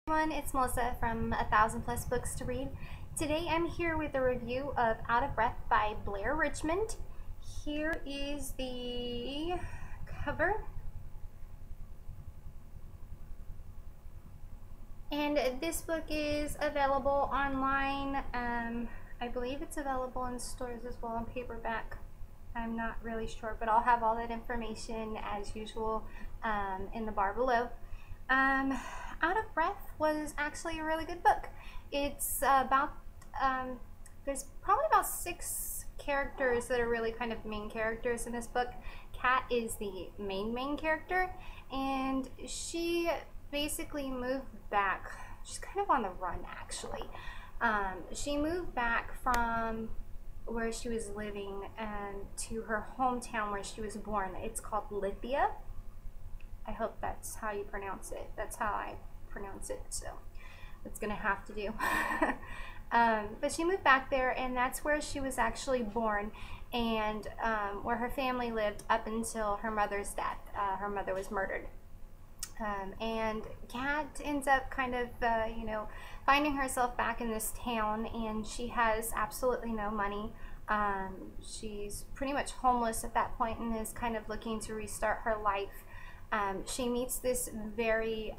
Everyone, it's Melissa from 1000+ Books to Read. Today I'm here with a review of Out of Breath by Blair Richmond. Here is the cover. And this book is available online. I believe it's available in stores as well on paperback. I'm not really sure, but I'll have all that information as usual in the bar below. Out of Breath was actually a really good book. It's about, there's probably about 6 characters that are really kind of main characters in this book. Kat is the main character, and she basically moved back. She's kind of on the run, actually. She moved back from where she was living to her hometown where she was born. It's called Lithia. I hope that's how you pronounce it. That's how I pronounce it, so it's gonna have to do. But she moved back there, and that's where she was actually born, and where her family lived up until her mother's death. Her mother was murdered. And Kat ends up kind of, finding herself back in this town, and she has absolutely no money. She's pretty much homeless at that point and is kind of looking to restart her life. She meets this very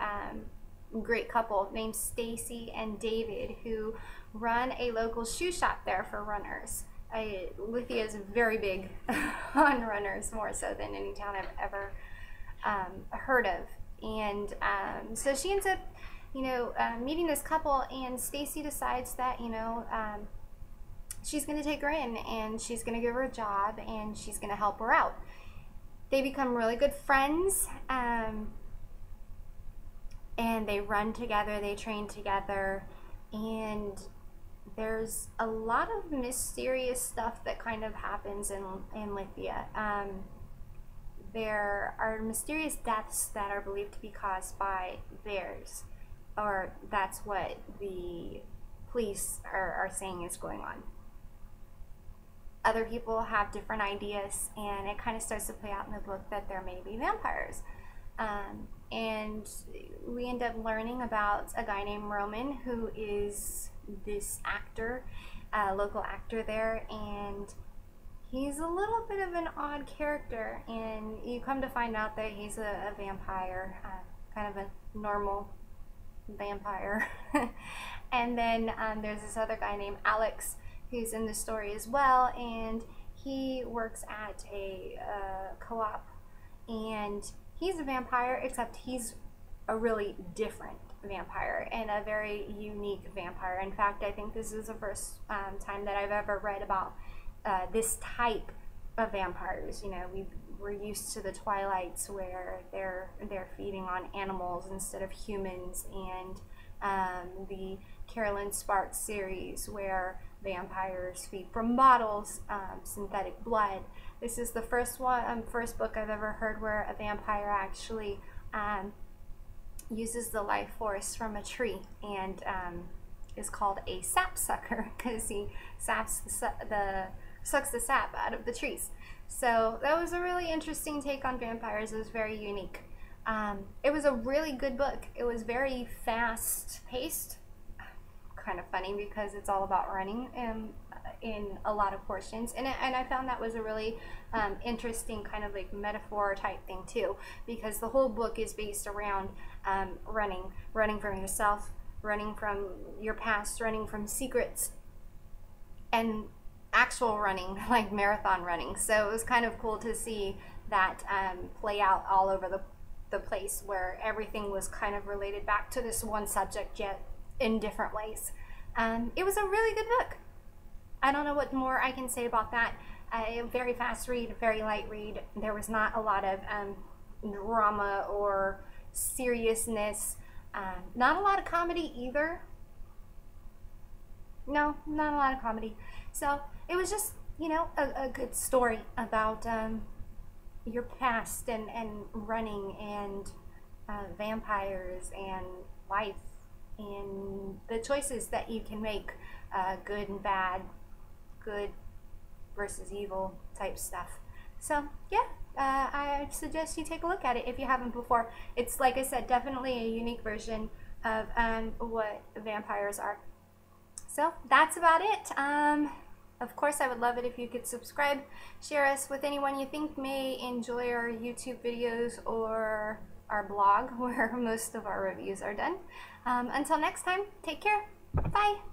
great couple named Stacy and David, who run a local shoe shop there for runners. Lithia is very big on runners, more so than any town I've ever heard of. And so she ends up, meeting this couple, and Stacy decides that, she's going to take her in, and she's going to give her a job, and she's going to help her out. They become really good friends, and they run together, they train together, and there's a lot of mysterious stuff that kind of happens in Lithia. There are mysterious deaths that are believed to be caused by bears, or that's what the police are saying is going on. Other people have different ideas, and it kind of starts to play out in the book that there may be vampires. And we end up learning about a guy named Roman, who is this actor, local actor there, and he's a little bit of an odd character, and you come to find out that he's a vampire, kind of a normal vampire. And then there's this other guy named Alex who's in the story as well, and he works at a co-op, and he's a vampire, except he's a really different vampire and a very unique vampire. In fact, I think this is the first time that I've ever read about this type of vampires. We're used to the Twilights, where they're feeding on animals instead of humans, and the Carolyn Sparks series, where vampires feed from bottles, synthetic blood. This is the first book I've ever heard where a vampire actually uses the life force from a tree, and is called a sap sucker because he sucks the sap out of the trees. So that was a really interesting take on vampires. It was very unique. It was a really good book. It was very fast paced, kind of funny because it's all about running in a lot of portions, and I found that was a really interesting kind of like metaphor type thing too, because the whole book is based around running from yourself, running from your past, running from secrets, and actual running, like marathon running. So it was kind of cool to see that play out all over the place, where everything was kind of related back to this one subject, yet in different ways. It was a really good book. I don't know what more I can say about that. A very fast read, very light read. There was not a lot of drama or seriousness. Not a lot of comedy either. No, not a lot of comedy. So it was just, a good story about your past and running and vampires and life and the choices that you can make, good and bad, good versus evil type stuff. So yeah, I suggest you take a look at it if you haven't before. It's, like I said, definitely a unique version of what vampires are. So that's about it. Of course, I would love it if you could subscribe, share us with anyone you think may enjoy our YouTube videos or our blog where most of our reviews are done. Until next time, take care. Bye.